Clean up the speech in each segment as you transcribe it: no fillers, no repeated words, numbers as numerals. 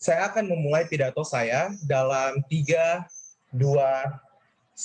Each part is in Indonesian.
Saya akan memulai pidato saya dalam 3, 2, 1.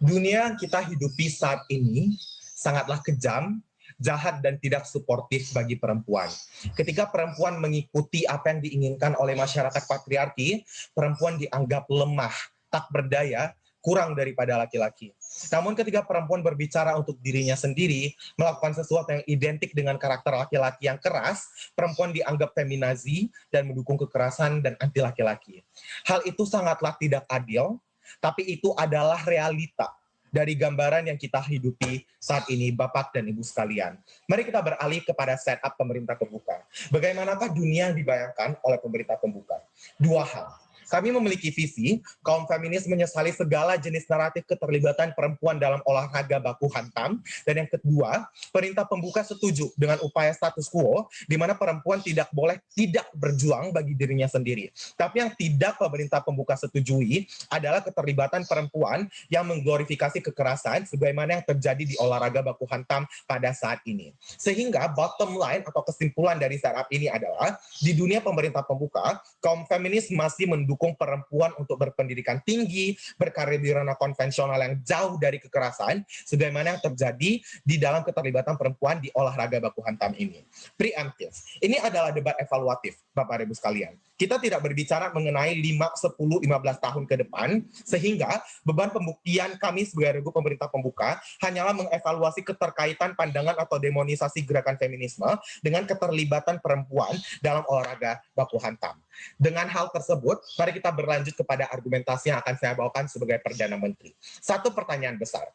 Dunia yang kita hidupi saat ini sangatlah kejam, jahat, dan tidak suportif bagi perempuan. Ketika perempuan mengikuti apa yang diinginkan oleh masyarakat patriarki, perempuan dianggap lemah, tak berdaya, kurang daripada laki-laki. Namun ketika perempuan berbicara untuk dirinya sendiri, melakukan sesuatu yang identik dengan karakter laki-laki yang keras, perempuan dianggap feminazi dan mendukung kekerasan dan anti laki-laki. Hal itu sangatlah tidak adil, tapi itu adalah realita dari gambaran yang kita hidupi saat ini, Bapak dan Ibu sekalian. Mari kita beralih kepada setup pemerintah pembuka. Bagaimanakah dunia yang dibayangkan oleh pemerintah pembuka? Dua hal. Kami memiliki visi, kaum feminis menyesali segala jenis naratif keterlibatan perempuan dalam olahraga baku hantam. Dan yang kedua, perintah pembuka setuju dengan upaya status quo, di mana perempuan tidak boleh tidak berjuang bagi dirinya sendiri. Tapi yang tidak pemerintah pembuka setujui adalah keterlibatan perempuan yang mengglorifikasi kekerasan, sebagaimana yang terjadi di olahraga baku hantam pada saat ini. Sehingga bottom line atau kesimpulan dari startup ini adalah, di dunia pemerintah pembuka, kaum feminis masih mendukung perempuan untuk berpendidikan tinggi, berkarir di ranah konvensional yang jauh dari kekerasan, sebagaimana yang terjadi di dalam keterlibatan perempuan di olahraga baku hantam ini. Preemptive. Ini adalah debat evaluatif, Bapak Ibu sekalian. Kita tidak berbicara mengenai 5, 10, 15 tahun ke depan, sehingga beban pembuktian kami sebagai regu pemerintah pembuka hanyalah mengevaluasi keterkaitan pandangan atau demonisasi gerakan feminisme dengan keterlibatan perempuan dalam olahraga baku hantam. Dengan hal tersebut, mari kita berlanjut kepada argumentasi yang akan saya bawakan sebagai Perdana Menteri. Satu pertanyaan besar.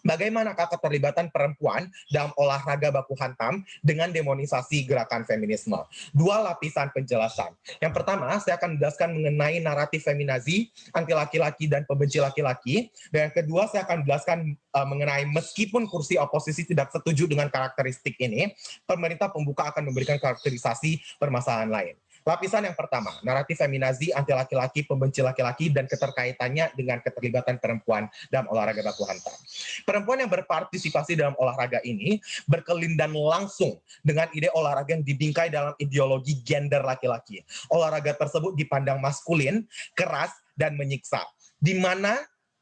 Bagaimanakah keterlibatan perempuan dalam olahraga baku hantam dengan demonisasi gerakan feminisme? Dua lapisan penjelasan. Yang pertama, saya akan menjelaskan mengenai naratif feminazi, anti laki-laki dan pembenci laki-laki. Dan yang kedua, saya akan menjelaskan mengenai meskipun kursi oposisi tidak setuju dengan karakteristik ini, pemerintah pembuka akan memberikan karakterisasi permasalahan lain. Lapisan yang pertama, naratif feminazi, anti laki-laki, pembenci laki-laki, dan keterkaitannya dengan keterlibatan perempuan dalam olahraga baku hantam. Perempuan yang berpartisipasi dalam olahraga ini berkelindan langsung dengan ide olahraga yang dibingkai dalam ideologi gender laki-laki. Olahraga tersebut dipandang maskulin, keras, dan menyiksa. Di mana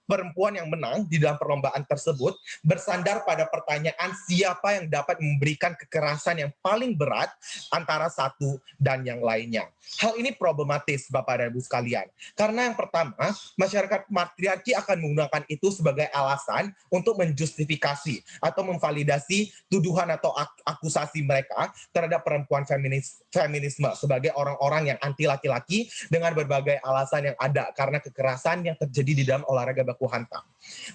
perempuan yang menang di dalam perlombaan tersebut bersandar pada pertanyaan siapa yang dapat memberikan kekerasan yang paling berat antara satu dan yang lainnya. Hal ini problematis, Bapak dan Ibu sekalian. Karena yang pertama, masyarakat matriarki akan menggunakan itu sebagai alasan untuk menjustifikasi atau memvalidasi tuduhan atau akusasi mereka terhadap perempuan feminisme sebagai orang-orang yang anti laki-laki dengan berbagai alasan yang ada karena kekerasan yang terjadi di dalam olahraga baku hantam.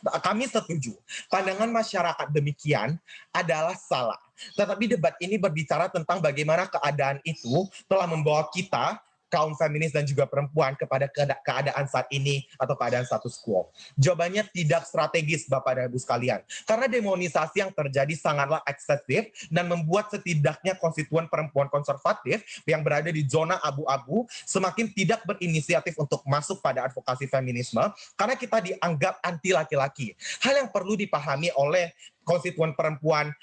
Kami setuju, pandangan masyarakat demikian adalah salah. Tetapi debat ini berbicara tentang bagaimana keadaan itu telah membawa kita, kaum feminis dan juga perempuan, kepada keadaan saat ini atau keadaan status quo. Jawabannya tidak strategis, Bapak dan Ibu sekalian. Karena demonisasi yang terjadi sangatlah eksesif dan membuat setidaknya konstituen perempuan konservatif yang berada di zona abu-abu semakin tidak berinisiatif untuk masuk pada advokasi feminisme karena kita dianggap anti laki-laki. Hal yang perlu dipahami oleh konstituen perempuan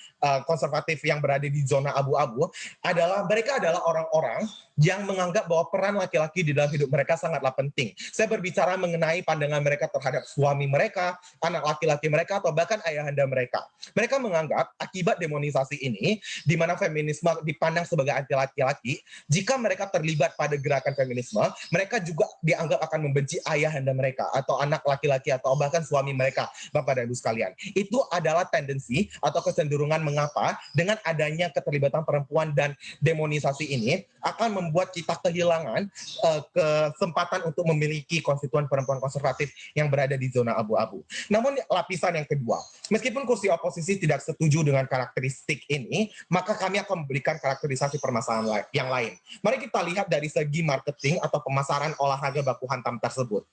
konservatif yang berada di zona abu-abu adalah mereka adalah orang-orang yang menganggap bahwa peran laki-laki di dalam hidup mereka sangatlah penting. Saya berbicara mengenai pandangan mereka terhadap suami mereka, anak laki-laki mereka, atau bahkan ayahanda mereka. Mereka menganggap akibat demonisasi ini, di mana feminisme dipandang sebagai anti laki-laki, jika mereka terlibat pada gerakan feminisme, mereka juga dianggap akan membenci ayahanda mereka, atau anak laki-laki, atau bahkan suami mereka, Bapak dan Ibu sekalian. Itu adalah tendensi atau kecenderungan mengapa dengan adanya keterlibatan perempuan dan demonisasi ini akan membuat kita kehilangan kesempatan untuk memiliki konstituen perempuan konservatif yang berada di zona abu-abu. Namun lapisan yang kedua, meskipun kursi oposisi tidak setuju dengan karakteristik ini, maka kami akan memberikan karakterisasi permasalahan yang lain. Mari kita lihat dari segi marketing atau pemasaran olahraga baku hantam tersebut.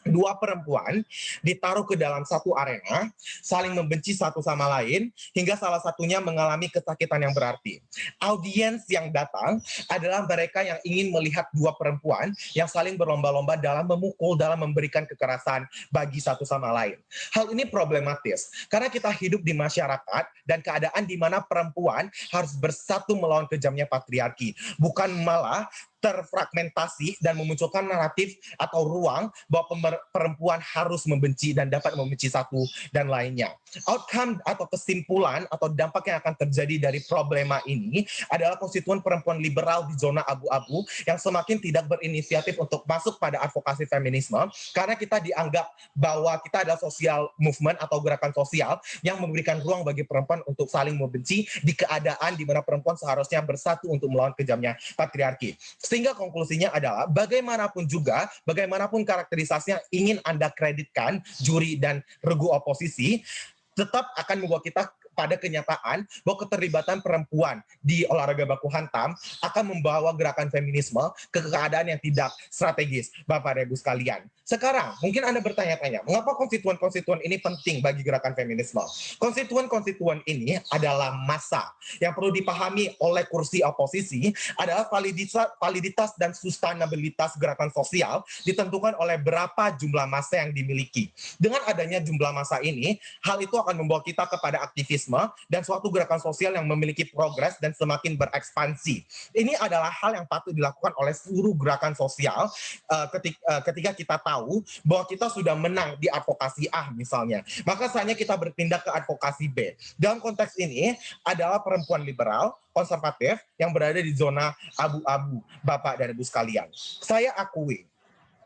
Dua perempuan ditaruh ke dalam satu arena, saling membenci satu sama lain, hingga salah satunya mengalami kesakitan yang berarti. Audiens yang datang adalah mereka yang ingin melihat dua perempuan yang saling berlomba-lomba dalam memukul, dalam memberikan kekerasan bagi satu sama lain. Hal ini problematis, karena kita hidup di masyarakat dan keadaan di mana perempuan harus bersatu melawan kejamnya patriarki, bukan malah terfragmentasi dan memunculkan naratif atau ruang bahwa perempuan harus membenci dan dapat membenci satu dan lainnya. Outcome atau kesimpulan atau dampak yang akan terjadi dari problema ini adalah konstituen perempuan liberal di zona abu-abu yang semakin tidak berinisiatif untuk masuk pada advokasi feminisme karena kita dianggap bahwa kita adalah social movement atau gerakan sosial yang memberikan ruang bagi perempuan untuk saling membenci di keadaan di mana perempuan seharusnya bersatu untuk melawan kejamnya patriarki. Sehingga konklusinya adalah bagaimanapun juga, bagaimanapun karakterisasinya ingin Anda kreditkan juri dan regu oposisi, tetap akan membawa kita pada kenyataan bahwa keterlibatan perempuan di olahraga baku hantam akan membawa gerakan feminisme ke keadaan yang tidak strategis, Bapak dan Ibu sekalian. Sekarang, mungkin Anda bertanya-tanya, mengapa konstituen-konstituen ini penting bagi gerakan feminisme? Konstituen-konstituen ini adalah massa. Yang perlu dipahami oleh kursi oposisi adalah validitas dan sustainabilitas gerakan sosial ditentukan oleh berapa jumlah massa yang dimiliki. Dengan adanya jumlah massa ini, hal itu akan membawa kita kepada aktivisme dan suatu gerakan sosial yang memiliki progres dan semakin berekspansi. Ini adalah hal yang patut dilakukan oleh seluruh gerakan sosial ketika kita tahu bahwa kita sudah menang di advokasi A misalnya. Maka saatnya kita berpindah ke advokasi B. Dalam konteks ini adalah perempuan liberal, konservatif yang berada di zona abu-abu, Bapak dan Ibu sekalian. Saya akui,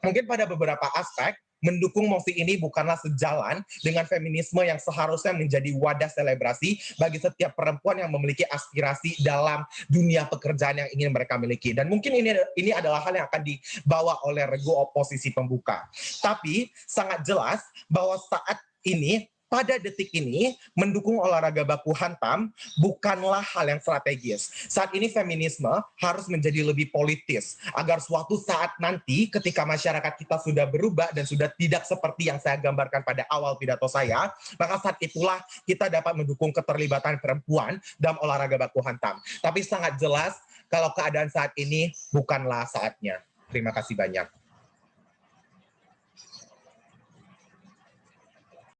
mungkin pada beberapa aspek, mendukung mosi ini bukanlah sejalan dengan feminisme yang seharusnya menjadi wadah selebrasi bagi setiap perempuan yang memiliki aspirasi dalam dunia pekerjaan yang ingin mereka miliki. Dan mungkin ini adalah hal yang akan dibawa oleh regu oposisi pembuka. Tapi sangat jelas bahwa saat ini, pada detik ini, mendukung olahraga baku hantam bukanlah hal yang strategis. Saat ini feminisme harus menjadi lebih politis, agar suatu saat nanti ketika masyarakat kita sudah berubah dan sudah tidak seperti yang saya gambarkan pada awal pidato saya, maka saat itulah kita dapat mendukung keterlibatan perempuan dalam olahraga baku hantam. Tapi sangat jelas kalau keadaan saat ini bukanlah saatnya. Terima kasih banyak.